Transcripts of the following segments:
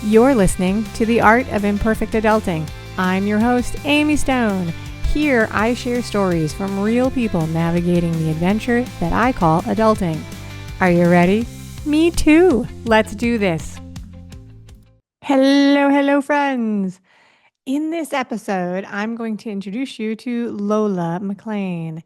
You're listening to The Art of Imperfect Adulting. I'm your host, Amy Stone. Here, I share stories from real people navigating the adventure that I call adulting. Are you ready? Me too. Let's do this. Hello, friends. In this episode, I'm going to introduce you to Lola Maclean.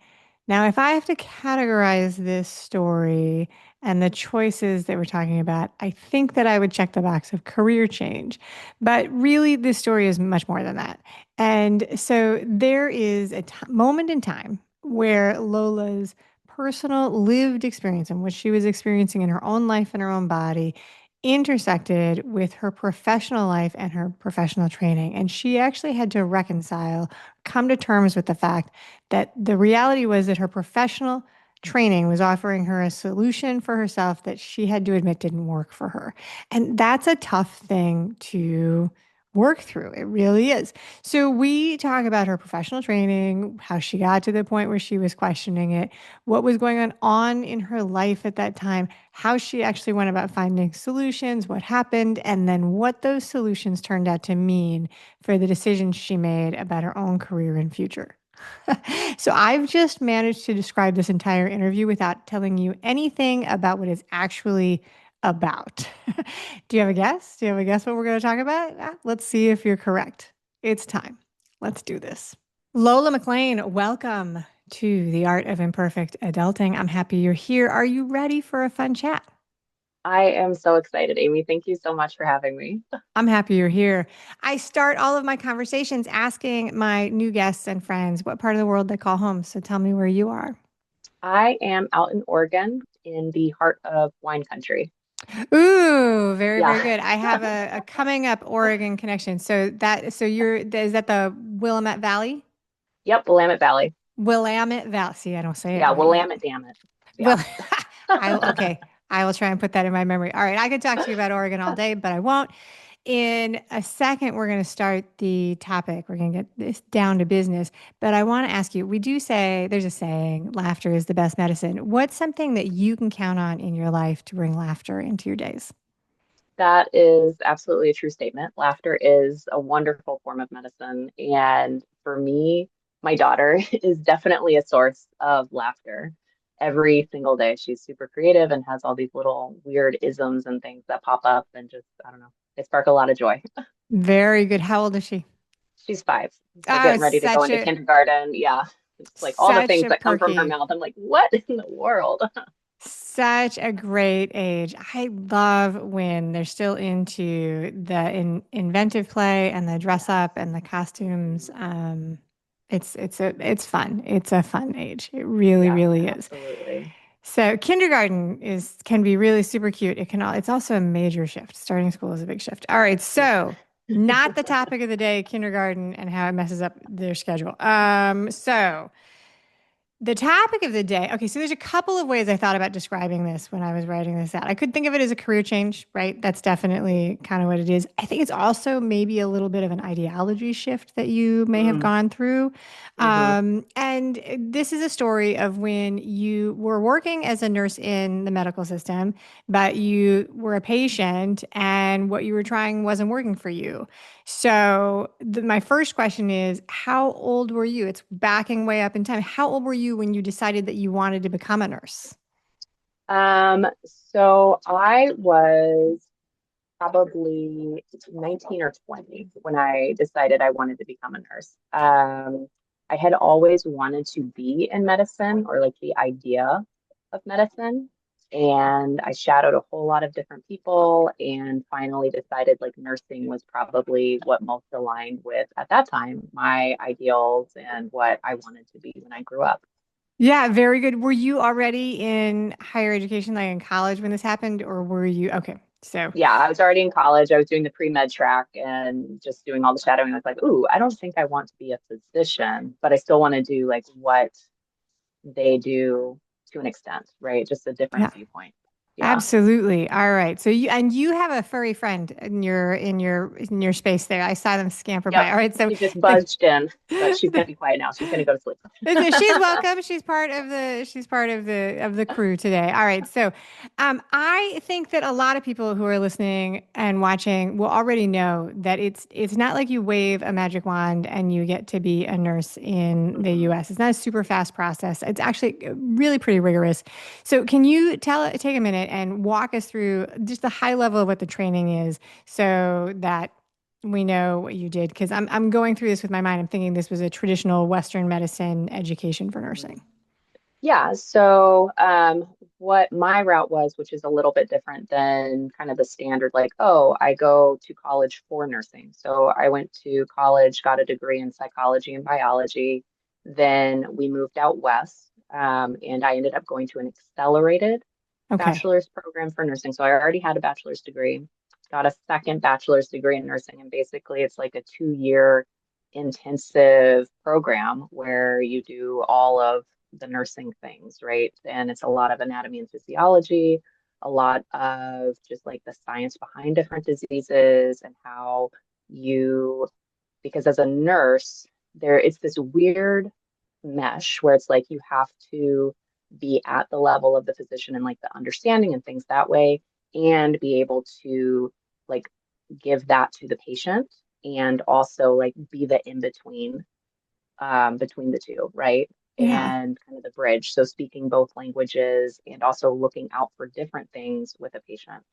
Now, if I have to categorize this story and the choices that we're talking about, I think that I would check the box of career change. But really, this story is much more than that. And so there is a moment in time where Lola's personal lived experience and what she was experiencing in her own life and her own body intersected with her professional life and her professional training. And she actually had to reconcile, come to terms with the fact that the reality was that her professional training was offering her a solution for herself that she had to admit didn't work for her. And that's a tough thing to work through. It really is. So we talk about her professional training, how she got to the point where she was questioning it, what was going on in her life at that time, how she actually went about finding solutions, what happened, and then what those solutions turned out to mean for the decisions she made about her own career and future. So I've just managed to describe this entire interview without telling you anything about what it's actually about. Do you have a guess? Do you have a guess what we're going to talk about? Let's see if you're correct. It's time. Let's do this. Lola Maclean, welcome to the Art of Imperfect Adulting. I'm happy you're here. Are you ready for a fun chat? I am so excited, Amy. Thank you so much for having me. I'm happy you're here. I start all of my conversations asking my new guests and friends what part of the world they call home. So tell me where you are. I am out in Oregon in the heart of wine country. Ooh, very, very Yeah. good. I have a coming up Oregon connection. So you're, is that the Willamette Valley? Yep, Willamette Valley. Willamette Valley. See, I don't say it Yeah, right yet. Willamette, damn it. Yeah. Will, okay. I will try and put that in my memory. All right. I could talk to you about Oregon all day, but I won't. In a second, we're going to start the topic. We're going to get this down to business. But I want to ask you, we do say, there's a saying, laughter is the best medicine. What's something that you can count on in your life to bring laughter into your days? That is absolutely a true statement. Laughter is a wonderful form of medicine. And for me, my daughter is definitely a source of laughter. Every single day, she's super creative and has all these little weird isms and things that pop up and just, I don't know, they spark a lot of joy. Very good. How old is she? She's 5. So Oh, getting it's ready to go into kindergarten. Yeah. It's like all the such things a that come from her perky, mouth. I'm like, what in the world? such a great age. I love when they're still into the inventive play and the dress up and the costumes. It's fun. It's a fun age. It really, Yeah, really is. absolutely. So kindergarten can be really super cute. It's also a major shift. Starting school is a big shift. All right, Yeah. so not the topic of the day, kindergarten and how it messes up their schedule. So the topic of the day. Okay, so there's a couple of ways I thought about describing this when I was writing this out. I could think of it as a career change, right? That's definitely kind of what it is. I think it's also maybe a little bit of an ideology shift that you may have Mm, gone through. hmm And this is a story of when you were working as a nurse in the medical system, but you were a patient and what you were trying wasn't working for you. So my first question is, how old were you? It's backing way up in time. How old were you when you decided that you wanted to become a nurse? so I was probably 19 or 20 when I decided I wanted to become a nurse. I had always wanted to be in medicine or like the idea of medicine. And I shadowed a whole lot of different people and finally decided like nursing was probably what most aligned with, at that time, my ideals and what I wanted to be when I grew up. Yeah, very good. Were you already in higher education, like in college when this happened, or were you? Okay, so Yeah, I was already in college. I was doing the pre-med track and just doing all the shadowing. I was like, ooh, I don't think I want to be a physician, but I still want to do like what they do to an extent, right? Just a yeah. different viewpoint. Yeah. Absolutely. All right. So you have a furry friend in your space there. I saw them scamper by. Yep. All right. So She just the, buzzed in, but she's the gonna be quiet now. She's gonna go to sleep. she's welcome. She's part of the crew today. All right. So, I think that a lot of people who are listening and watching will already know that it's not like you wave a magic wand and you get to be a nurse in the Hmm. U.S. It's not a super fast process. It's actually really pretty rigorous. So, can you take a minute and walk us through just the high level of what the training is, so that we know what you did? Because I'm going through this with my mind. I'm thinking this was a traditional Western medicine education for Hmm. nursing. Yeah, so what my route was, which is a little bit different than kind of the standard, like, oh, I go to college for nursing. So I went to college, got a degree in psychology and biology. Then we moved out west, and I ended up going to an accelerated Okay. bachelor's program for nursing. So I already had a bachelor's degree, got a second bachelor's degree in nursing, and basically it's like a 2 year intensive program where you do all of the nursing things, right? And it's a lot of anatomy and physiology, a lot of just like the science behind different diseases and how you, because as a nurse, there it's this weird mesh where it's like you have to be at the level of the physician and like the understanding and things that way, and be able to like give that to the patient and also like be the in between between the two, right? Yeah. And kind of the bridge. So speaking both languages and also looking out for different things with a patient.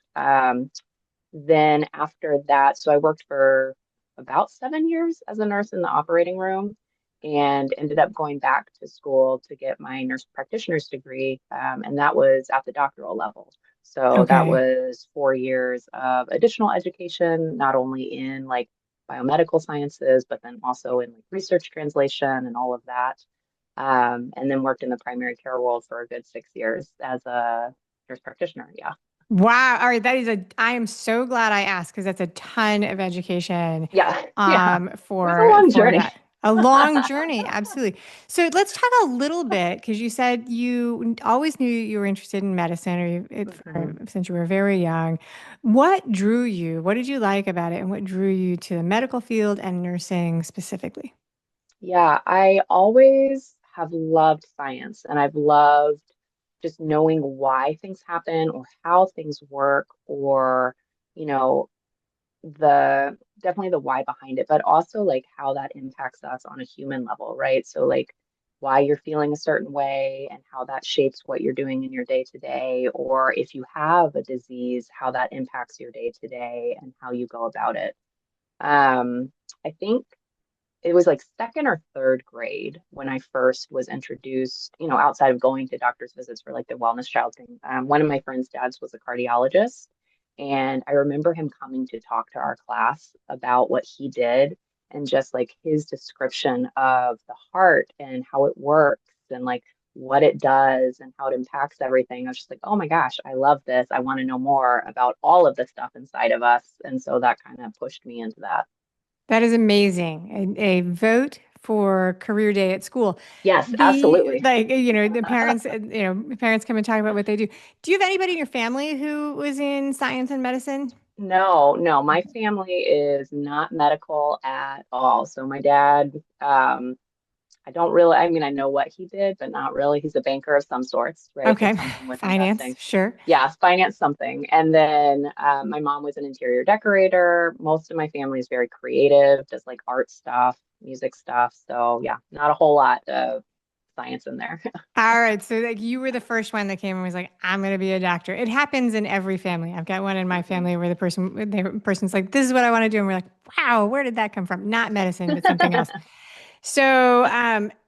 Then after that, so I worked for about 7 years as a nurse in the operating room and ended up going back to school to get my nurse practitioner's degree. And that was at the doctoral level. So that Okay. was 4 years of additional education, not only in like biomedical sciences, but then also in like research translation and all of that. And then worked in the primary care world for a good 6 years as a nurse practitioner. Yeah. Wow. All right. I am so glad I asked, because that's a ton of education Yeah. Yeah. It was a long for journey. that. A long journey. Absolutely. So let's talk a little bit, because you said you always knew you were interested in medicine, Mhm. since you were very young. What drew you? What did you like about it? And what drew you to the medical field and nursing specifically? Yeah, I always have loved science and I've loved just knowing why things happen or how things work or, you know, the definitely the why behind it, but also like how that impacts us on a human level, right? So like why you're feeling a certain way and how that shapes what you're doing in your day to day, or if you have a disease, how that impacts your day to day and how you go about it. I think it was like second or third grade when I first was introduced, outside of going to doctor's visits for like the wellness child thing. One of my friend's dads was a cardiologist. And I remember him coming to talk to our class about what he did and just like his description of the heart and how it works and like what it does and how it impacts everything. I was just like, oh my gosh, I love this. I want to know more about all of the stuff inside of us. And so that kind of pushed me into that. That is amazing. A vote for career day at school. Yes, absolutely. The parents, parents come and talk about what they do. Do you have anybody in your family who was in science and medicine? No, no, my family is not medical at all. So my dad, I don't really, I mean, I know what he did, but not really. He's a banker of some sorts, right? Okay. Did something with Finance, investing. sure. Yeah, finance something. And then my mom was an interior decorator. Most of my family is very creative, does like art stuff, music stuff. So yeah, not a whole lot of science in there. All right. So like you were the first one that came and was like, I'm going to be a doctor. It happens in every family. I've got one in my Mhm. family where the person's like, this is what I want to do. And we're like, wow, where did that come from? Not medicine, but something else. So,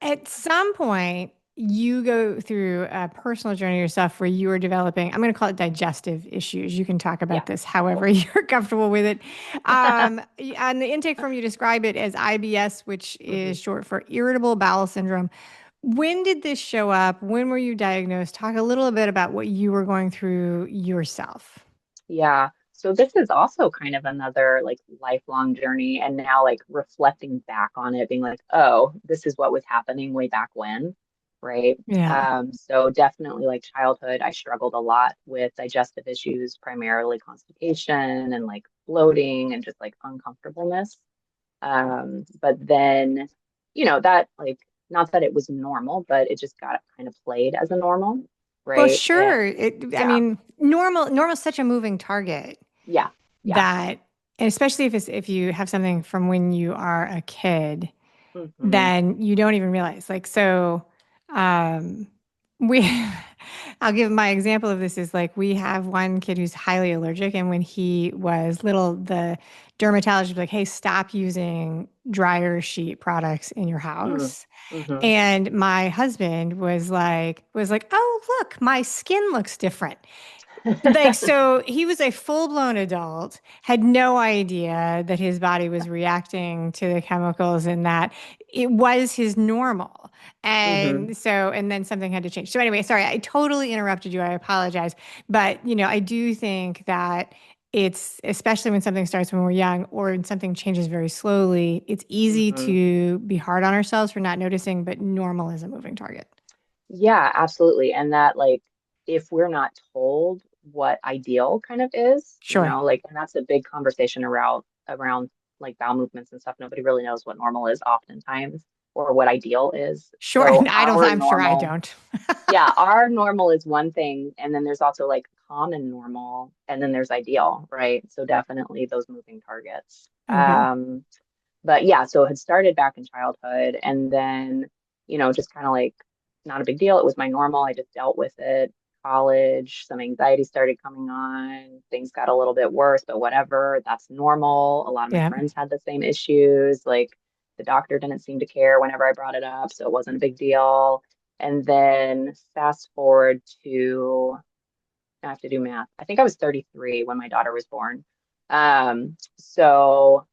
at some point, you go through a personal journey yourself where you are developing, I'm going to call it digestive issues. You can talk Yeah. about this however you're comfortable with it. On the intake form, you describe it as IBS, which is Mhm. short for irritable bowel syndrome. When did this show up? When were you diagnosed? Talk a little bit about what you were going through yourself. Yeah. So this is also kind of another like lifelong journey. And now like reflecting back on it, being like, oh, this is what was happening way back when. right? Yeah. So definitely like childhood, I struggled a lot with digestive issues, primarily constipation and like bloating and just like uncomfortableness. But then, that like, not that it was normal, but it just got kind of played as a normal, Well, right? And sure. I yeah, mean, normal is such a moving target yeah, yeah. that, and especially if you have something from when you are a kid, Hmm. then you don't even realize. Like, so, um, we, I'll give my example of this is like we have one kid who's highly allergic, and when he was little, the dermatologist was like, "Hey, stop using dryer sheet products in your Mm. house." Hmm. And my husband was like, "Oh, look, my skin looks different." Like, so he was a full-blown adult, had no idea that his body was reacting to the chemicals and that it was his normal. Hmm. And so, and then something had to change. So anyway, sorry, I totally interrupted you. I apologize. But, I do think that it's, especially when something starts when we're young or when something changes very slowly, it's easy Hmm. to be hard on ourselves for not noticing, but normal is a moving target. Yeah, absolutely. And that, like, if we're not told what ideal kind of is, Sure. like, and that's a big conversation around like bowel movements and stuff. Nobody really knows what normal is oftentimes or what ideal is. Sure. So I don't, our I'm sure I normal, don't. yeah, our normal is one thing, and then there's also like common normal, and then there's ideal, right? So definitely those moving targets. Okay. But yeah, so it had started back in childhood and then, just kind of like not a big deal. It was my normal. I just dealt with it. College, some anxiety started coming on. Things got a little bit worse, but whatever. That's normal. A lot of my Yeah. friends had the same issues. Like the doctor didn't seem to care whenever I brought it up, so it wasn't a big deal. And then fast forward to, I have to do math. I think I was 33 when my daughter was born. So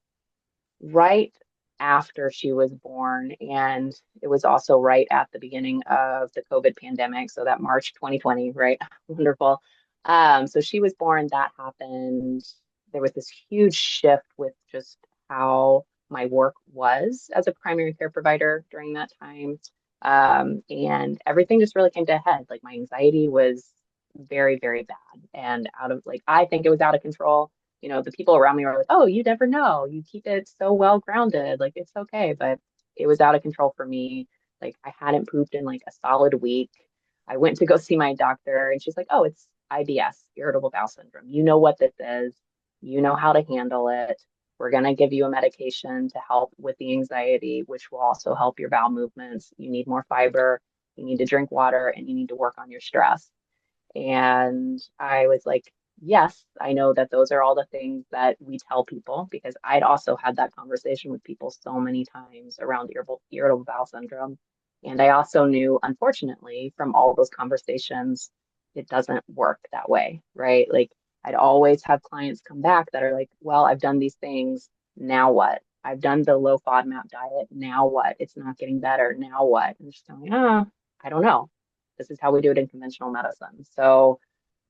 right after she was born. And it was also right at the beginning of the COVID pandemic. So that March 2020, right? Wonderful. So she was born, that happened. There was this huge shift with just how my work was as a primary care provider during that time. And everything just really came to a head. Like my anxiety was very, very bad and out of like, I think it was out of control. The people around me were like, oh, you never know. You keep it so well grounded. Like, it's okay. But it was out of control for me. Like, I hadn't pooped in like a solid week. I went to go see my doctor, and she's like, oh, it's IBS, irritable bowel syndrome. You know what this is. You know how to handle it. We're going to give you a medication to help with the anxiety, which will also help your bowel movements. You need more fiber. You need to drink water, and you need to work on your stress. And I was like, yes, I know that those are all the things that we tell people because I'd also had that conversation with people so many times around irritable bowel syndrome. And I also knew, unfortunately, from all those conversations, it doesn't work that way, right? Like I'd always have clients come back that are like, well, I've done these things. Now what? I've done the low FODMAP diet. Now what? It's not getting better. Now what? And just telling, I don't know. This is how we do it in conventional medicine. So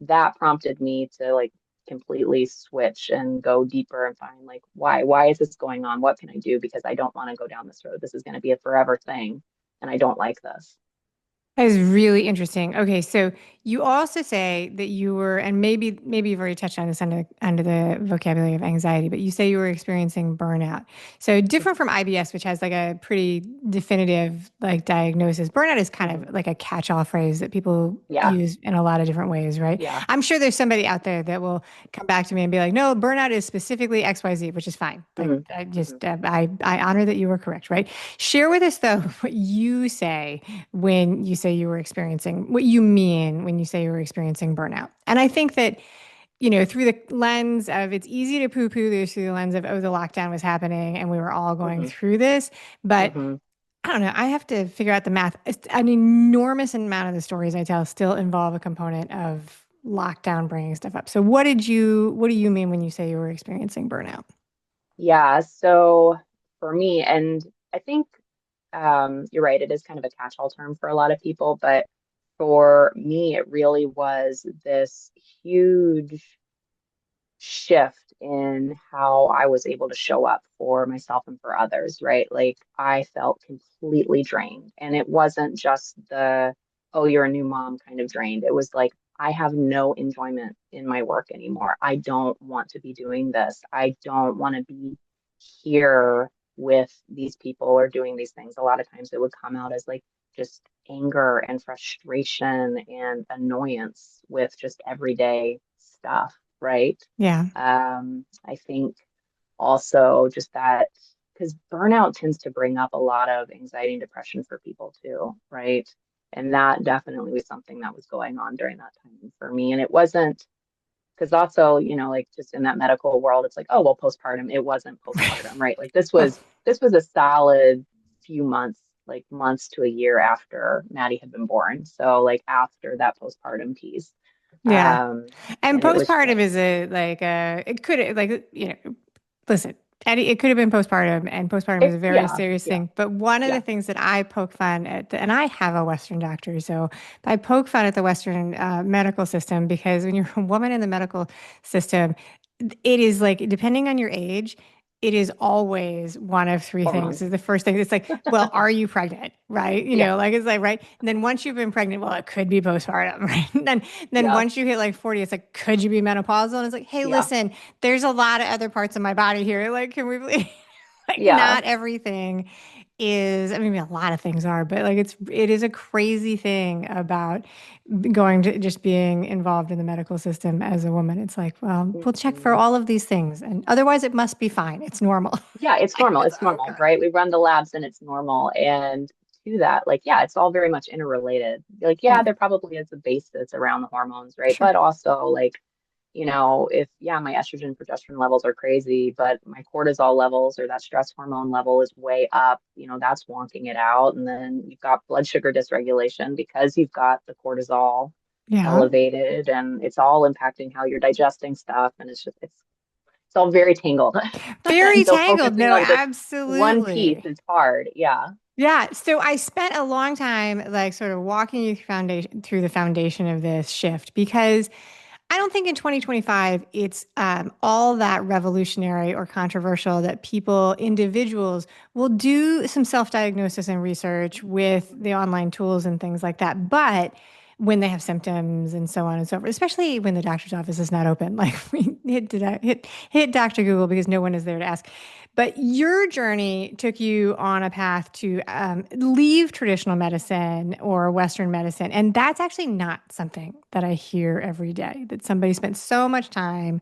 that prompted me to like completely switch and go deeper and find like why is this going on? What can I do? Because I don't want to go down this road. This is going to be a forever thing, and I don't like this. That is really interesting. Okay, so you also say that you were, and maybe you've already touched on this under the vocabulary of anxiety, but you say you were experiencing burnout. So different from IBS, which has like a pretty definitive like diagnosis. Burnout is kind Hmm. of like a catch-all phrase that people Yeah, use in a lot of different ways, right? yeah. I'm sure there's somebody out there that will come back to me and be like, "No, burnout is specifically XYZ," which is fine. Like Hmm. I Hmm. just I honor that you were correct, right? Share with us though what you say when you say you were experiencing, what you mean when you say you were experiencing burnout. And I think that, through the lens of it's easy to poo poo this through the lens of, oh, the lockdown was happening and we were all going Hmm. through this. But Hmm. I don't know. I have to figure out the math. An enormous amount of the stories I tell still involve a component of lockdown bringing stuff up. So what do you mean when you say you were experiencing burnout? Yeah. So for me, and I think you're right, it is kind of a catch-all term for a lot of people, but for me, it really was this huge shift in how I was able to show up for myself and for others, right? Like I felt completely drained. And it wasn't just the, oh, you're a new mom kind of drained. It was like, I have no enjoyment in my work anymore. I don't want to be doing this. I don't want to be here with these people or doing these things. A lot of times it would come out as like just anger and frustration and annoyance with just everyday stuff, right? Yeah. I think also just that because burnout tends to bring up a lot of anxiety and depression for people too, right? And that definitely was something that was going on during that time for me. And it wasn't because also, like just in that medical world, it's like, oh, well, postpartum, it wasn't postpartum, right? Like Oh, this was a solid few months, like months to a year after Maddie had been born. So like after that postpartum piece. yeah. Um, And and it was postpartum is just, it could like, listen, Eddie, it could have been postpartum, and postpartum is a very yeah, serious yeah, thing. But one of the yeah. things that I poke fun at, and I have a Western doctor, so I poke fun at the Western medical system because when you're a woman in the medical system, it is like, depending on your age, it is always one of three things. Hormones. Is the first thing. It's like, well, are you pregnant? Right? Yeah, Like it's like, right. And then once you've been pregnant, well, it could be postpartum, right? Then yeah, once you hit like 40, it's like, could you be menopausal? And it's like, hey, yeah, listen, there's a lot of other parts of my body here. Like, can we please, like, yeah. not everything is, I mean, a lot of things are, but like, it is a crazy thing about going to just being involved in the medical system as a woman. It's like, well, we'll check for Mhm. all of these things, and otherwise it must be fine. It's normal. Yeah, it's Like, normal. it's, It's oh normal, God. right? We run the labs and it's normal. And to that, like, yeah, it's all very much interrelated. Like, Yeah, yeah, there probably is a basis around the hormones, right? sure. But also, like, if, yeah, my estrogen, progesterone levels are crazy, but my cortisol levels or that stress hormone level is way up, that's wonking it out. And then you've got blood sugar dysregulation because you've got the cortisol Yeah. elevated and it's all impacting how you're digesting stuff. And it's all very tangled. Very And so tangled. focusing No, on just one piece absolutely. is hard. Yeah. Yeah, so I spent a long time like sort of walking you through the foundation of this shift because I don't think in 2025 it's all that revolutionary or controversial that individuals will do some self-diagnosis and research with the online tools and things like that. But when they have symptoms and so on and so forth, especially when the doctor's office is not open, like we hit Dr. Google because no one is there to ask. But your journey took you on a path to leave traditional medicine or Western medicine. And that's actually not something that I hear every day, that somebody spent so much time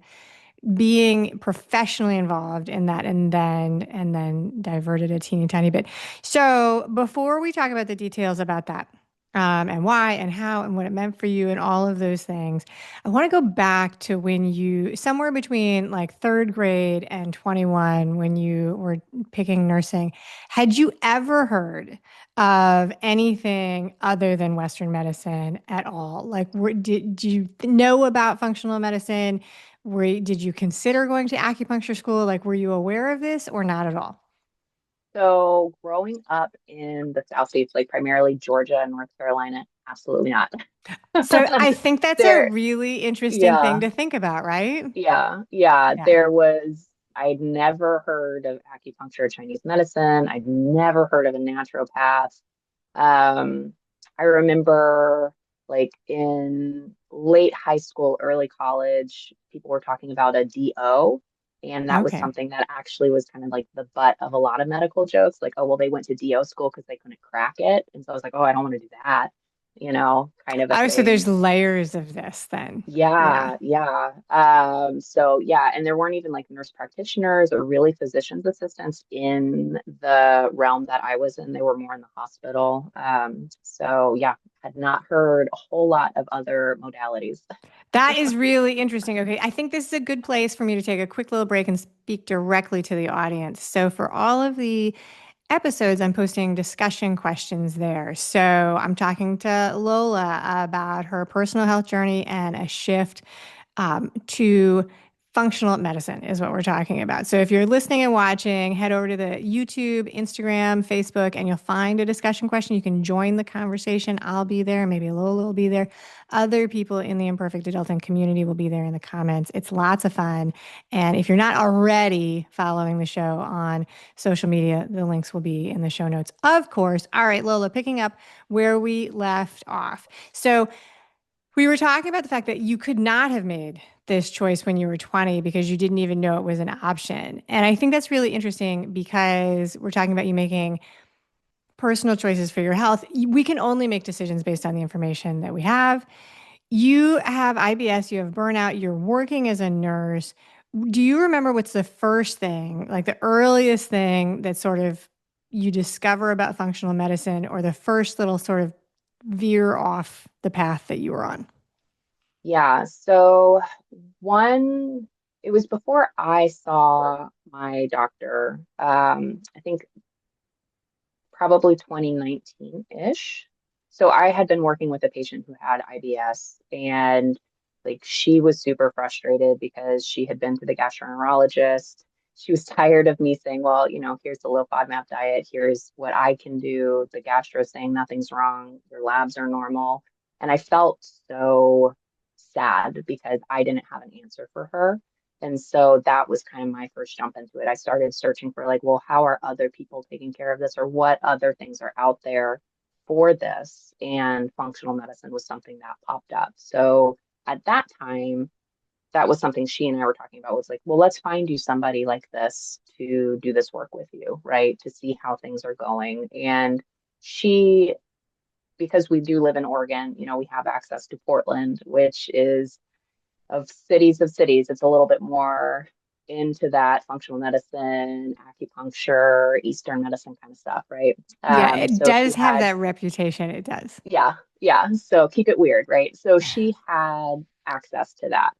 being professionally involved in that and then diverted a teeny tiny bit. So before we talk about the details about that, and why and how and what it meant for you and all of those things, I want to go back to when you somewhere between like third grade and 21 when you were picking nursing. Had you ever heard of anything other than Western medicine at all? Like, did you know about functional medicine? Did you consider going to acupuncture school? Like, were you aware of this or not at all? So growing up in the South States, like primarily Georgia and North Carolina, absolutely not. So I think that's a There, really interesting thing yeah, to think about, right? yeah. Yeah. I'd never heard of acupuncture or Chinese medicine. I'd never heard of a naturopath. Um, I remember like in late high school, early college, people were talking about a DO. And that was Okay. something that actually was kind of like the butt of a lot of medical jokes. Like, oh, well, they went to DO school because they couldn't crack it. And so I was like, oh, I don't want to do that, kind of a Oh, so there's thing. layers of this then. Yeah. Yeah, yeah. So yeah, and there weren't even like nurse practitioners or really physician's assistants in the realm that I was in. They were more in the hospital. So yeah, had not heard a whole lot of other modalities. That is really interesting. Okay. I think this is a good place for me to take a quick little break and speak directly to the audience. So, for all of the episodes, I'm posting discussion questions there. So I'm talking to Lola about her personal health journey and a shift to functional medicine is what we're talking about. So if you're listening and watching, head over to the YouTube, Instagram, Facebook, and you'll find a discussion question. You can join the conversation. I'll be there. Maybe Lola will be there. Other people in the imperfect adulting community will be there in the comments. It's lots of fun. And if you're not already following the show on social media, the links will be in the show notes, of course. All right, Lola, picking up where we left off. So we were talking about the fact that you could not have made this choice when you were 20 because you didn't even know it was an option. And I think that's really interesting because we're talking about you making personal choices for your health. We can only make decisions based on the information that we have. You have IBS, you have burnout, you're working as a nurse. Do you remember what's the first thing, like the earliest thing that sort of you discover about functional medicine or the first little sort of veer off the path that you were on? Yeah. So one, it was before I saw my doctor. I think probably 2019-ish. So I had been working with a patient who had IBS, and like she was super frustrated because she had been to the gastroenterologist. She was tired of me saying, well, here's the low FODMAP diet. Here's what I can do. The gastro saying nothing's wrong. Your labs are normal. And I felt so sad because I didn't have an answer for her. And so that was kind of my first jump into it. I started searching for like, well, how are other people taking care of this, or what other things are out there for this? And functional medicine was something that popped up. So at that time, that was something she and I were talking about, was like, well, let's find you somebody like this to do this work with you, right? To see how things are going. And she, because we do live in Oregon, we have access to Portland, which is of cities, it's a little bit more into that functional medicine, acupuncture, Eastern medicine kind of stuff, right? Yeah, it So she does have had, that reputation. It does. yeah, yeah. So keep it weird, right? So she had access to that,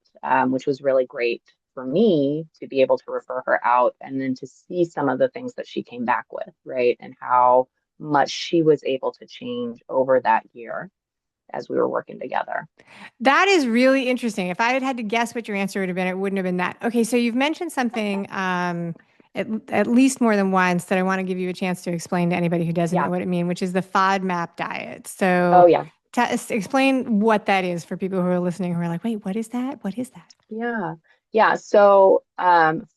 which was really great for me to be able to refer her out and then to see some of the things that she came back with, right? And how much she was able to change over that year as we were working together. That is really interesting. If I had had to guess what your answer would have been, it wouldn't have been that. Okay, so you've mentioned something at least more than once that I want to give you a chance to explain to anybody who doesn't know Yeah. what it means, which is the FODMAP diet. So Oh, yeah. explain what that is for people who are listening who are like, wait, what is that? What is that? Yeah. Yeah. So,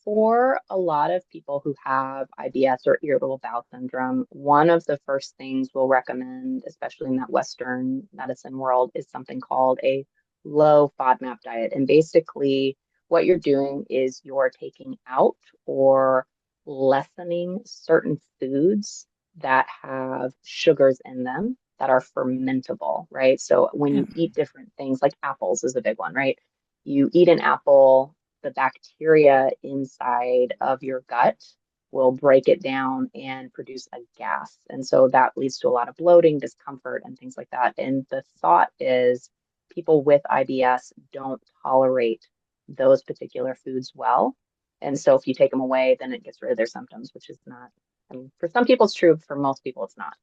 for a lot of people who have IBS or irritable bowel syndrome, one of the first things we'll recommend, especially in that Western medicine world, is something called a low FODMAP diet. And basically, what you're doing is you're taking out or lessening certain foods that have sugars in them that are fermentable, right? So, when Yeah. you eat different things, like apples is a big one, right? You eat an apple, the bacteria inside of your gut will break it down and produce a gas. And so that leads to a lot of bloating, discomfort, and things like that. And the thought is people with IBS don't tolerate those particular foods well. And so if you take them away, then it gets rid of their symptoms, which is not, I mean, for some people it's true, for most people it's not.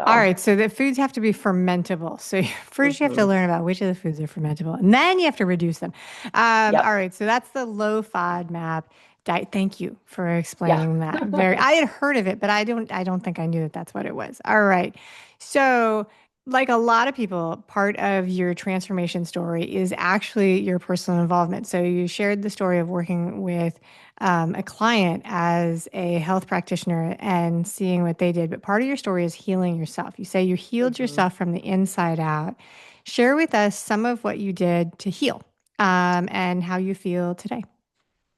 All So, right, so the foods have to be fermentable. So first you have to mhm. learn about which of the foods are fermentable, and then you have to reduce them. Yep. All right, so that's the low FODMAP diet. Thank you for Yeah. explaining that. I had heard of it, but I don't think I knew that that's what it was. All right, so like a lot of people, part of your transformation story is actually your personal involvement. So you shared the story of working with a client as a health practitioner and seeing what they did. But part of your story is healing yourself. You say you healed Mhm. yourself from the inside out. Share with us some of what you did to heal and how you feel today.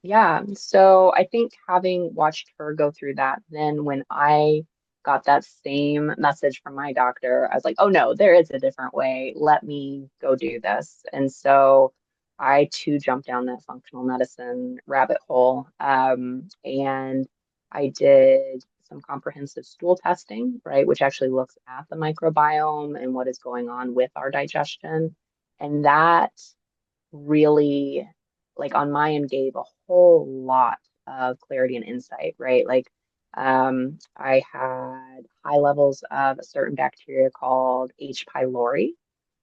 Yeah, so I think having watched her go through that, then when I got that same message from my doctor, I was like, oh no, there is a different way. Let me go do this. And so I too jumped down that functional medicine rabbit hole. And I did some comprehensive stool testing, right, which actually looks at the microbiome and what is going on with our digestion. And that really, like on my end, gave a whole lot of clarity and insight, right? Like, I had high levels of a certain bacteria called H. pylori,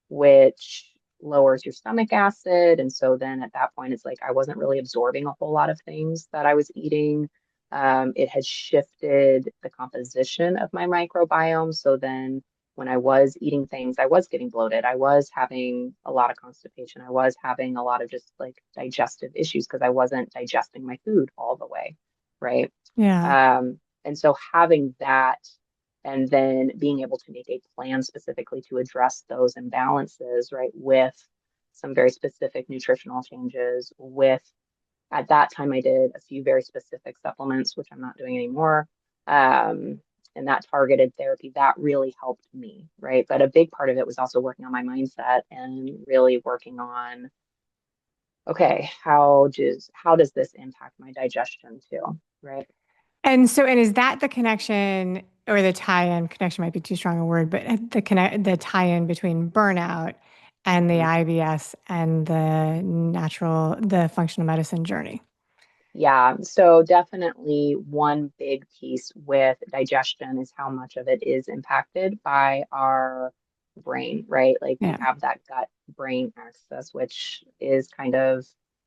which lowers your stomach acid. And so then at that point, it's like I wasn't really absorbing a whole lot of things that I was eating. It had shifted the composition of my microbiome. So then when I was eating things, I was getting bloated. I was having a lot of constipation. I was having a lot of just like digestive issues because I wasn't digesting my food all the way. Right. Yeah. And so having that and then being able to make a plan specifically to address those imbalances, right, with some very specific nutritional changes, with at that time I did a few very specific supplements, which I'm not doing anymore. And that targeted therapy that really helped me, right? But a big part of it was also working on my mindset and really working on, okay, how does this impact my digestion too, right? And is that the connection or the tie-in? Connection might be too strong a word, but the tie-in between burnout and the Mhm. IBS and the functional medicine journey. Yeah, so definitely one big piece with digestion is how much of it is impacted by our brain, right? Like we Yeah. have that gut brain axis, which is kind of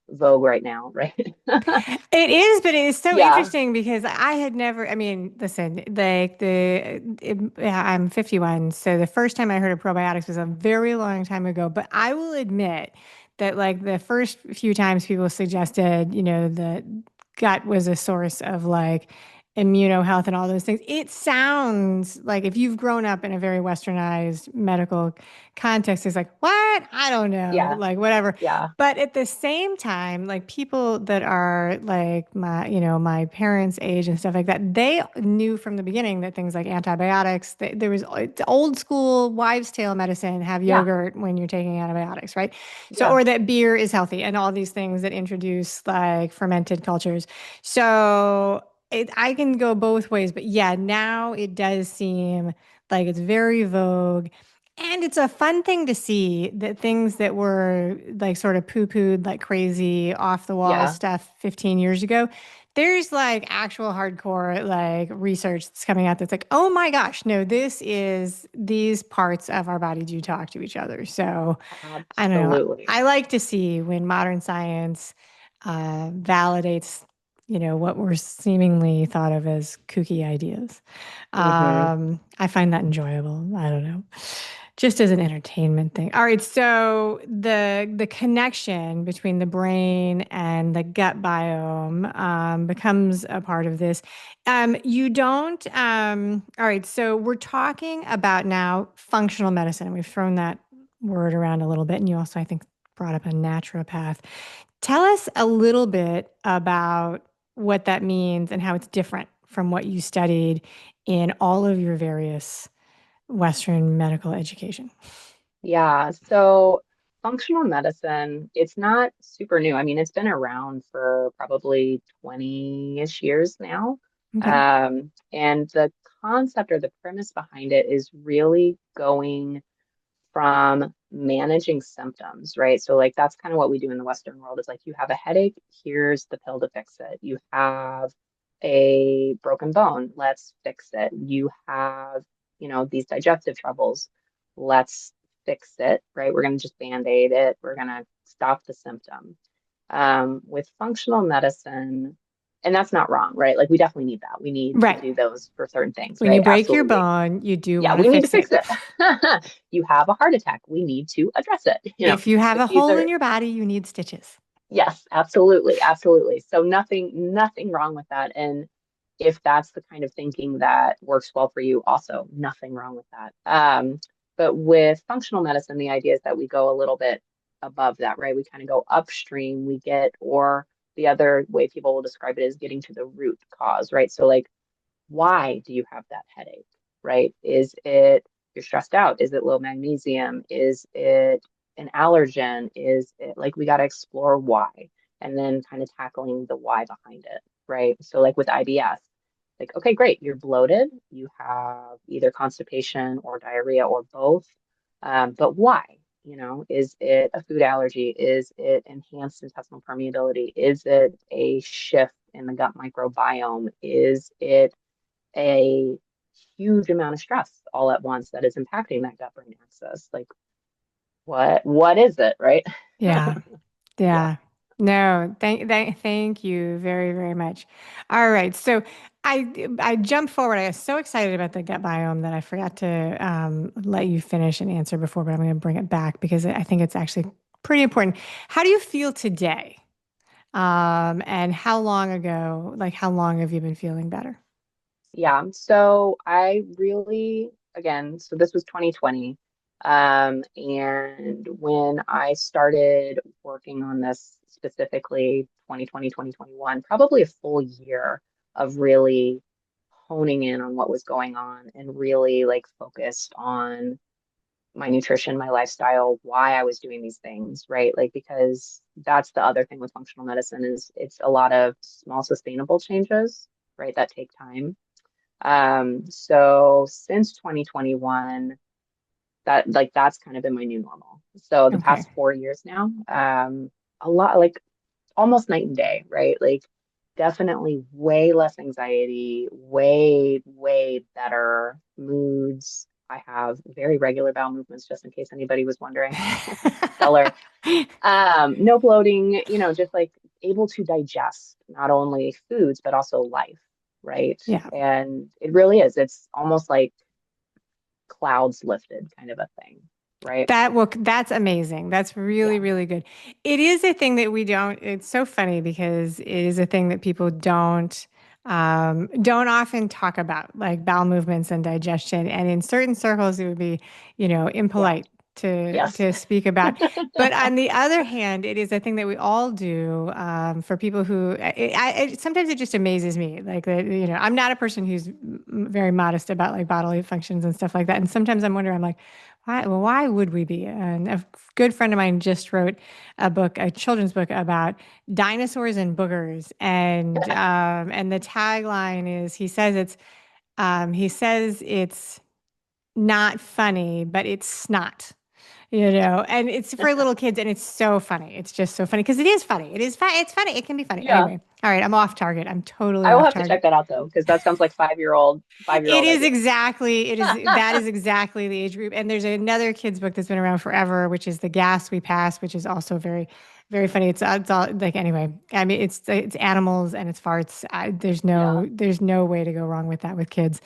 vogue right now, right? It is, but it is so Yeah, interesting because I had never, I mean, listen, yeah, I'm 51. So the first time I heard of probiotics was a very long time ago. But I will admit that, like, the first few times people suggested, the gut was a source of like immunohealth and all those things, it sounds like if you've grown up in a very westernized medical context, it's like, what? I don't know, yeah, like, whatever. yeah, But at the same time, like people that are like my parents' age and stuff like that, they knew from the beginning that things like antibiotics, there was it's old school wives' tale medicine, have yeah, yogurt when you're taking antibiotics, right? So, yeah, or that beer is healthy and all these things that introduce like fermented cultures. So I can go both ways, but yeah, now it does seem like it's very vogue. And it's a fun thing to see that things that were like sort of poo-pooed like crazy off the wall yeah, stuff 15 years ago. There's like actual hardcore like research that's coming out that's like, oh my gosh, no, these parts of our body do talk to each other. So I don't know. absolutely. I like to see when modern science validates, what were seemingly thought of as kooky ideas. Hmm. I find that enjoyable. I don't know. Just as an entertainment thing. All right, so the connection between the brain and the gut biome becomes a part of this. You don't. All right, so we're talking about now functional medicine, and we've thrown that word around a little bit, and you also, I think, brought up a naturopath. Tell us a little bit about what that means and how it's different from what you studied in all of your various Western medical education. Yeah, so functional medicine, it's not super new. I mean, it's been around for probably 20-ish years now. Okay. And the concept or the premise behind it is really going from managing symptoms, right? So, like, that's kind of what we do in the Western world is like, you have a headache, here's the pill to fix it. You have a broken bone, let's fix it. You have, these digestive troubles, let's fix it, right? We're going to just band-aid it. We're going to stop the symptom. With functional medicine, and that's not wrong, right? Like, we definitely need that. We need to Right. do those for certain things, When you right? break your Absolutely. bone, you do Yeah, want to we need to fix fix it. it. You have a heart attack. We need to address it. If you have Like a these hole in are, your body, you need stitches. yes, absolutely, absolutely. So nothing wrong with that. And if that's the kind of thinking that works well for you, also nothing wrong with that. But with functional medicine, the idea is that we go a little bit above that, right? We kind of go upstream. Or the other way people will describe it is getting to the root cause, right? So like, why do you have that headache, right? Is it you're stressed out? Is it low magnesium? Is it an allergen? Is it like we got to explore why and then kind of tackling the why behind it, right? So, like with IBS, like, okay, great, you're bloated, you have either constipation or diarrhea or both. But why? Is it a food allergy? Is it enhanced intestinal permeability? Is it a shift in the gut microbiome? Is it a huge amount of stress all at once that is impacting that gut brain axis? Like, what is it, right? Yeah. Yeah. Yeah. No, thank you very, very much. All right. So I jumped forward. I was so excited about the gut biome that I forgot to let you finish and answer before, but I'm going to bring it back because I think it's actually pretty important. How do you feel today? And how long ago, like how long have you been feeling better? Yeah. So I really, again, so this was 2020. And when I started working on this specifically 2020, 2021, probably a full year of really honing in on what was going on and really like focused on my nutrition, my lifestyle, why I was doing these things, right? Like, because that's the other thing with functional medicine is it's a lot of small sustainable changes, right? That take time. So since 2021, that's kind of been my new normal. So the Okay. past 4 years now, a lot like almost night and day, right? Like definitely way less anxiety, way better moods. I have very regular bowel movements, just in case anybody was wondering. Stellar. No bloating, just like able to digest not only foods, but also life, right? Yeah. And it really is. It's almost like clouds lifted kind of a thing, right? That's amazing. That's really, Yeah. really good. It is a thing that we don't, it's so funny because it is a thing that people don't often talk about, like bowel movements and digestion. And in certain circles, it would be, Yeah. impolite Yes. to speak about. But on the other hand, it is a thing that we all do for people who, sometimes it just amazes me. Like, I'm not a person who's very modest about like bodily functions and stuff like that. And sometimes I'm wondering, I'm like, why would we be? And a good friend of mine just wrote a children's book about dinosaurs and boogers, and the tagline is he says it's not funny, but it's snot. And it's for little kids, and it's so funny. It's just so funny because it is funny. It is fun. It's funny. It can be funny. Yeah. Anyway, all right, I'm off target. I'm totally I will off have to check target. that out though, because that sounds like It five-year-old is ideas. exactly, that is exactly the age group. And there's another kid's book that's been around forever, which is The Gas We Pass, which is also very, very funny. It's all like, anyway, I mean, it's animals and it's farts. Yeah. There's no way to go wrong with that with kids.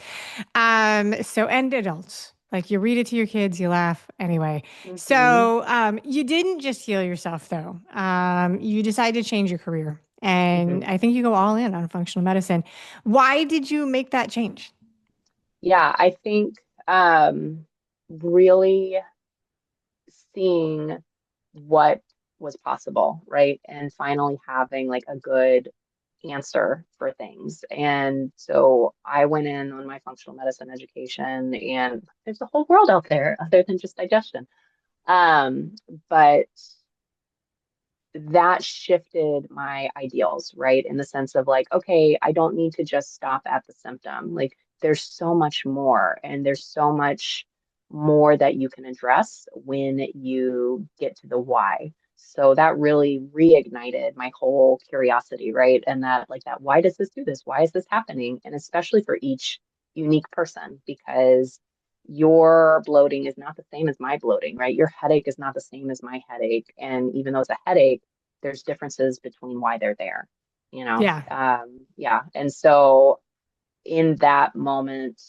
So, and adults, like you read it to your kids, you laugh anyway. Hmm. So, you didn't just heal yourself though. You decided to change your career. And Hmm. I think you go all in on functional medicine. Why did you make that change? Yeah, I think really seeing what was possible, right? And finally having like a good answer for things. And so I went in on my functional medicine education, and there's a whole world out there other than just digestion. Um, but that shifted my ideals, right? In the sense of like, okay, I don't need to just stop at the symptom. Like, there's so much more, and there's so much more that you can address when you get to the why. So that really reignited my whole curiosity, right? And that, like, that, why does this do this? Why is this happening? And especially for each unique person, because your bloating is not the same as my bloating, right? Your headache is not the same as my headache. And even though it's a headache, there's differences between why they're there, you know? Yeah. Yeah. And so in that moment,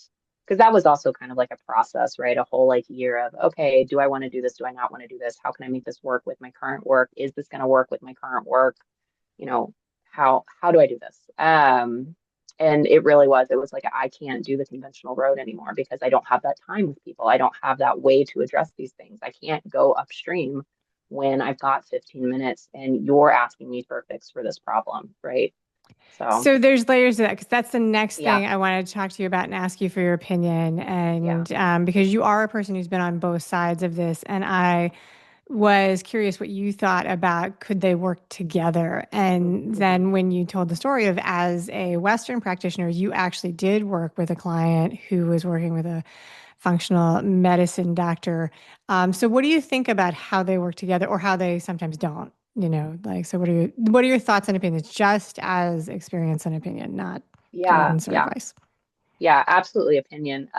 because that was also kind of like a process, right? A whole like year of, okay, do I want to do this? Do I not want to do this? How can I make this work with my current work? Is this going to work with my current work? You know, how do I do this? And it was like I can't do the conventional road anymore because I don't have that time with people. I don't have that way to address these things. I can't go upstream when I've got 15 minutes and you're asking me for a fix for this problem, right? So, So there's layers to that because that's the next yeah, thing I wanted to talk to you about and ask you for your opinion. yeah. And because you are a person who's been on both sides of this, and I was curious what you thought about could they work together? And Hmm. then when you told the story of as a Western practitioner, you actually did work with a client who was working with a functional medicine doctor. So what do you think about how they work together or how they sometimes don't? Like, so what are your thoughts and opinions, just as experience and opinion, not Yeah, guidance or yeah, advice? yeah, absolutely opinion.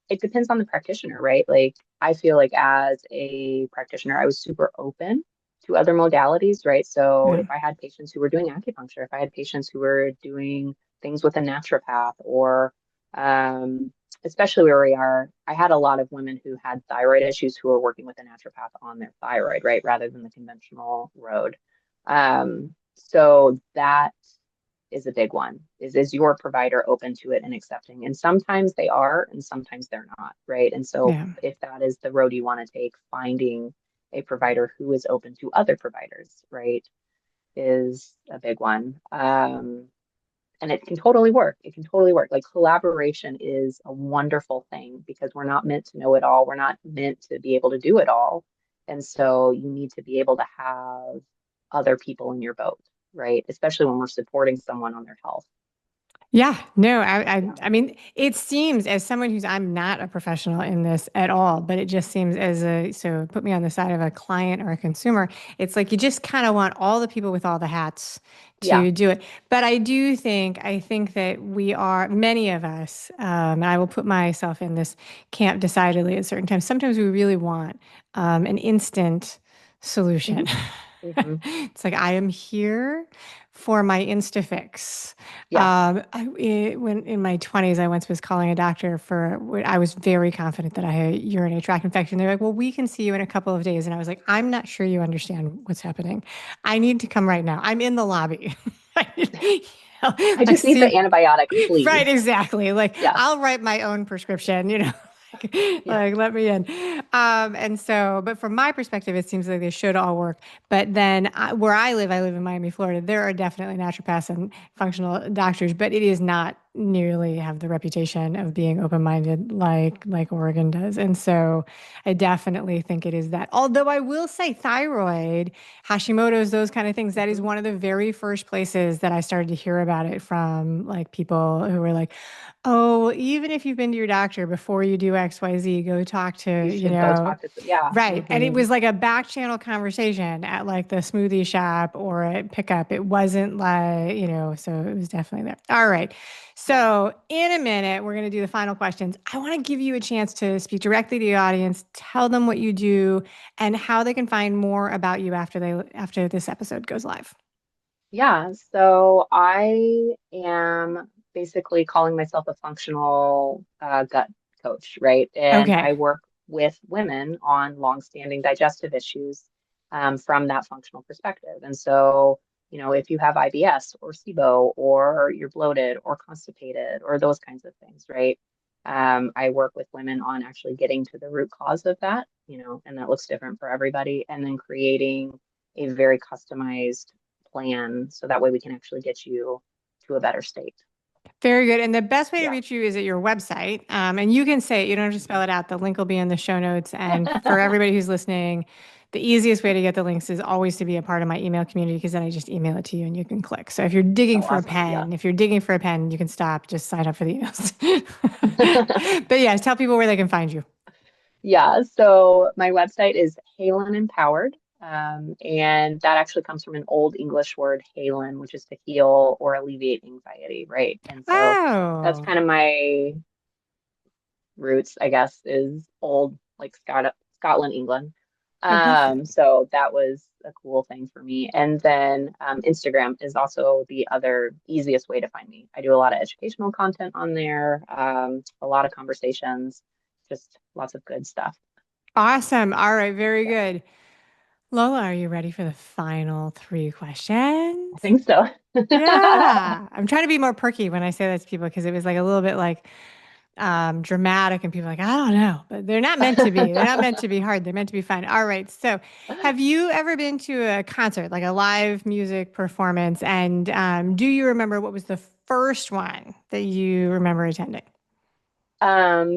It depends on the practitioner, right? Like I feel like as a practitioner, I was super open to other modalities, right? So Yeah. if I had patients who were doing acupuncture, if I had patients who were doing things with a naturopath, or um, especially where we are, I had a lot of women who had thyroid issues who were working with a naturopath on their thyroid, right? Rather than the conventional road. So that is a big one. Is your provider open to it and accepting? And sometimes they are, and sometimes they're not, right? And so Yeah. if that is the road you want to take, finding a provider who is open to other providers, right, is a big one. And it can totally work. It can totally work. Like collaboration is a wonderful thing because we're not meant to know it all. We're not meant to be able to do it all. And so you need to be able to have other people in your boat, right? Especially when we're supporting someone on their health. Yeah, no, I, I, Yeah. I mean, it seems as someone I'm not a professional in this at all, but it just seems so put me on the side of a client or a consumer. It's like you just kind of want all the people with all the hats Yeah. to do it. But I think that many of us, and I will put myself in this camp decidedly at certain times. Sometimes we really want an instant Hmm. solution. Hmm. It's like I am here for my Instafix. Yes. When in my 20s, I once was calling a doctor I was very confident that I had a urinary tract infection. They're like, well, we can see you in a couple of days. And I was like, I'm not sure you understand what's happening. I need to come right now. I'm in the lobby. I Like, just need the see, antibiotic, right, please. exactly. Like Yes. I'll write my own prescription, Yeah. like let me in. And so, but from my perspective, it seems like they should all work. But then where I live in Miami, Florida, there are definitely naturopaths and functional doctors, but it is not nearly have the reputation of being open-minded like Oregon does. And so I definitely think it is that. Although I will say thyroid, Hashimoto's, those kind of things, that is Hmm. one of the very first places that I started to hear about it from like people who were like, oh, even if you've been to your doctor before you do XYZ, go talk You to, should go talk to, yeah. right. And it Hmm. was like a back channel conversation at like the smoothie shop or at pickup. It wasn't like, so it was definitely there. All right. Yeah. So in a minute, we're going to do the final questions. I want to give you a chance to speak directly to the audience, tell them what you do and how they can find more about you after this episode goes live. Yeah, so I am basically calling myself a functional gut coach, right? And Okay. I work with women on longstanding digestive issues from that functional perspective. And so, if you have IBS or SIBO or you're bloated or constipated or those kinds of things, right? I work with women on actually getting to the root cause of that, and that looks different for everybody, and then creating a very customized plan so that way we can actually get you to a better state. Very good. And the best way to Yeah. reach you is at your website. And you can say it, you don't have to spell it out. The link will be in the show notes. And for everybody who's listening, the easiest way to get the links is always to be a part of my email community because then I just email it to you and you can click. So if you're digging Oh, for a awesome. Yeah. pen, you can stop, just sign up for the emails. But yeah, tell people where they can find you. Yeah. So my website is Haelan Empowered. And that actually comes from an old English word, Haelan, which is to heal or alleviate anxiety, right? And so that's Oh, kind of my roots, I guess, is old, like Scotland, England. fantastic. So that was a cool thing for me. And then Instagram is also the other easiest way to find me. I do a lot of educational content on there, a lot of conversations, just lots of good stuff. Awesome. All right. Very Yeah, good. Lola, are you ready for the final three I questions? think so. Yeah. I'm trying to be more perky when I say that to people because it was like a little bit like dramatic and people are like, I don't know, but they're not meant to be. They're not meant to be hard. They're meant to be fun. All right. So have you ever been to a concert, like a live music performance? And do you remember what was the first one that you remember attending?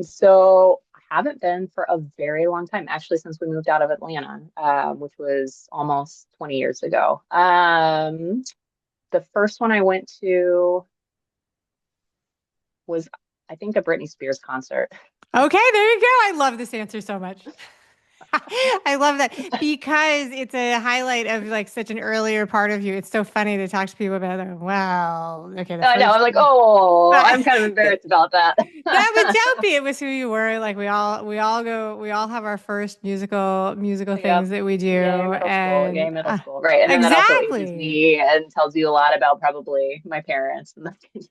So I haven't been for a very long time, actually, since we moved out of Atlanta, which was almost 20 years ago. The first one I went to was, I think, a Britney Spears concert. Okay, there you go. I love this answer so much. I love that because it's a highlight of like such an earlier part of you. It's so funny to talk to people about that. Wow. Okay, the I know, I'm first. like, oh, I'm Right. kind of embarrassed about that. No, but don't be. It was who you were. Like we all have our first musical Yep. things that we Yay, do, middle school. Yay, and middle school. Right. And then that also ages exactly. me and tells you a lot about probably my parents and what Yeah,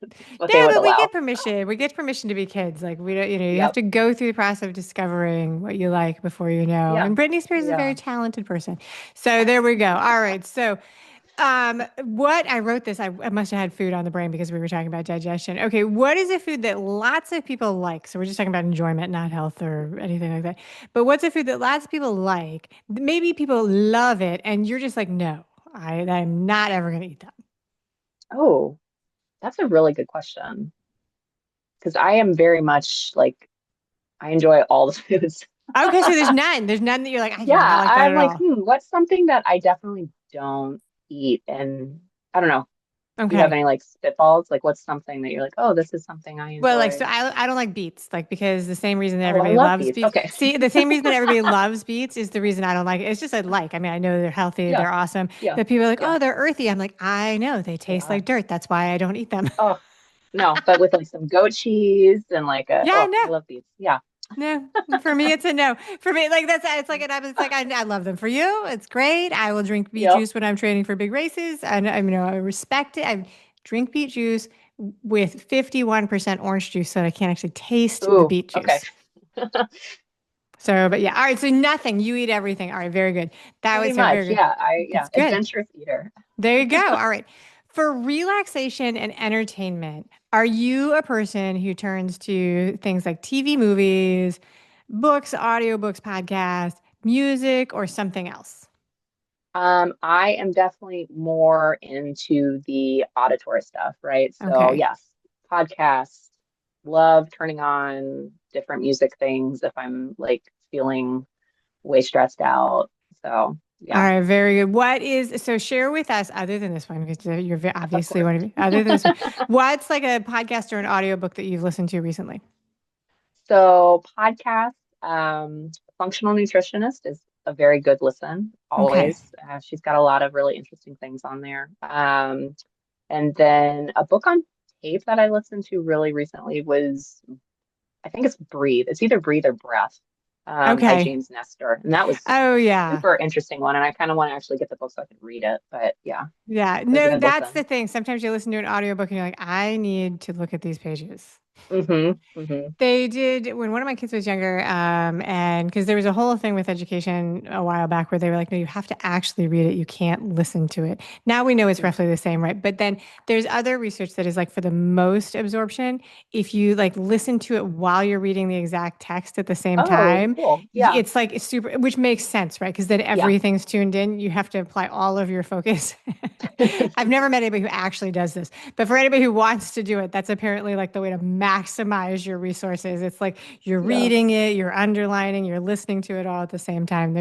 they would but we get allow. permission. We get permission to be kids. Like we don't, you have Yep. to go through the process of discovering what you like before you know. Yeah. And Britney Spears is a very Yeah. talented person. So there we go. All right. So what I wrote this, I must have had food on the brain because we were talking about digestion. Okay, what is a food that lots of people like? So we're just talking about enjoyment, not health or anything like that. But what's a food that lots of people like? Maybe people love it, and you're just like, no, I'm not ever going to eat that. Oh, that's a really good question. Because I am very much like, I enjoy all the foods. Okay, so there's none. There's none that you're like, I do not Yeah. like that I'm at like, all. what's something that I definitely don't eat? And I don't know. Do you have Okay. any like spitballs? Like, what's something that you're like, oh, this is something I Well, like, so enjoy? I don't like beets, like, because the same reason that Oh, I everybody love loves beets. beets. Okay. See, the same reason that everybody loves beets is the reason I don't like it. It's just I like. I mean, I know they're healthy, Yeah. they're awesome. Yeah. But people are like, Yeah. oh, they're earthy. I'm like, I know they They taste are. like dirt. That's why I don't eat them. Oh, no, but with like some goat cheese and like Yeah, oh, no, I love beets. Yeah. no. For me, it's a no. For me, like that's it's like it's like I love them. For you, it's great. I will drink beet Yep. juice when I'm training for big races, and I respect it. I drink beet juice with 51% orange juice, so that I can't actually taste the Ooh, beet okay. juice. So, but yeah, all right. So nothing. You eat everything. All right, very good. That Pretty was very much. good. Yeah. That's good. Adventurous eater. There you go. All right. For relaxation and entertainment, are you a person who turns to things like TV, movies, books, audiobooks, podcasts, music, or something else? I am definitely more into the auditory stuff, right? So Okay. yes, podcasts, love turning on different music things if I'm like feeling way stressed out. So All yeah, right, very good. What is so share with us other than this one because of obviously course. one of you other than this one. What's like a podcast or an audiobook that you've listened to recently? So podcast, Functional Nutritionist is a very good listen, Okay. always. She's got a lot of really interesting things on there. And then a book on tape that I listened to really recently was, I think it's Breathe. It's either Breathe or Breath, by Okay. James Nestor. And that was Oh yeah. super interesting one. And I kind of want to actually get the book so I can read it. But yeah, Yeah. it was a No, good that's listen. the thing. Sometimes you listen to an audiobook and you're like, I need to look at these pages. Hmm. They did when one of my kids was younger, and because there was a whole thing with education a while back where they were like, no, you have to actually read it. You can't listen to it. Now we know it's roughly the same, right? But then there's other research that is like for the most absorption, if you like listen to it while you're reading the exact text at the same Oh, time, cool. Yeah. it's like super, which makes sense, right? Because then Yeah. everything's tuned in. You have to apply all of your focus. I've never met anybody who actually does this, but for anybody who wants to do it, that's apparently like the way to maximize your resources. It's like you're Yeah. reading it, you're underlining, you're listening to it all at the same time.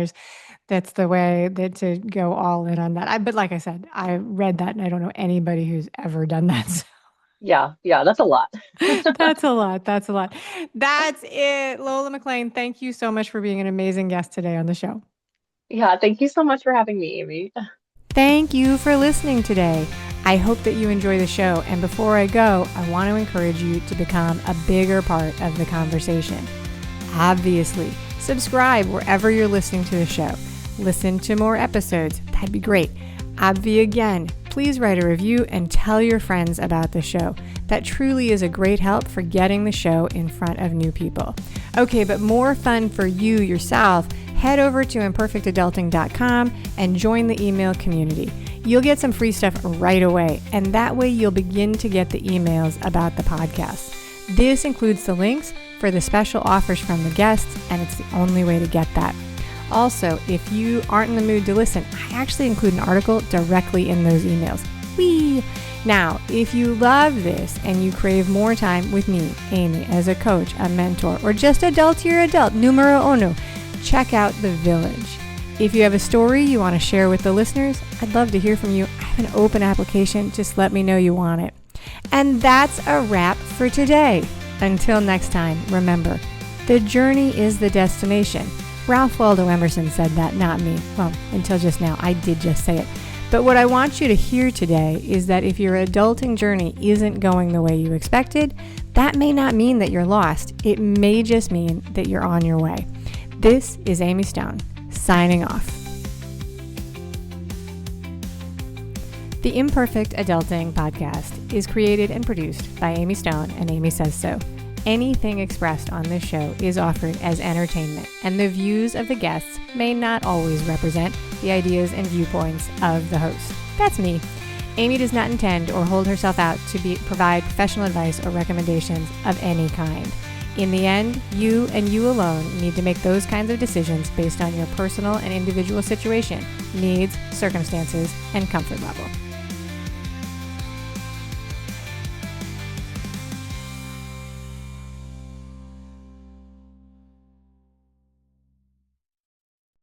That's the way that to go all in on that. But like I said, I read that and I don't know anybody who's ever done that. Yeah. Yeah. That's a lot. So that's a lot. That's a lot. That's it. Lola Maclean, thank you so much for being an amazing guest today on the show. Yeah. Thank you so much for having me, Amy. Thank you for listening today. I hope that you enjoy the show. And before I go, I want to encourage you to become a bigger part of the conversation. Obviously, subscribe wherever you're listening to the show. Listen to more episodes. That'd be great. Obvi again, please write a review and tell your friends about the show. That truly is a great help for getting the show in front of new people. Okay, but more fun for you yourself, head over to imperfectadulting.com and join the email community. You'll get some free stuff right away, and that way you'll begin to get the emails about the podcast. This includes the links for the special offers from the guests, and it's the only way to get that. Also, if you aren't in the mood to listen, I actually include an article directly in those emails. Whee! Now, if you love this and you crave more time with me, Amy, as a coach, a mentor, or just adultier adult, numero uno, check out The Village. If you have a story you want to share with the listeners, I'd love to hear from you. I have an open application. Just let me know you want it. And that's a wrap for today. Until next time, remember, the journey is the destination. Ralph Waldo Emerson said that, not me. Well, until just now, I did just say it. But what I want you to hear today is that if your adulting journey isn't going the way you expected, that may not mean that you're lost. It may just mean that you're on your way. This is Amy Stone, signing off. The Imperfect Adulting podcast is created and produced by Amy Stone and Amy Says So. Anything expressed on this show is offered as entertainment, and the views of the guests may not always represent the ideas and viewpoints of the host. That's me. Amy does not intend or hold herself out to provide professional advice or recommendations of any kind. In the end, you and you alone need to make those kinds of decisions based on your personal and individual situation, needs, circumstances, and comfort level.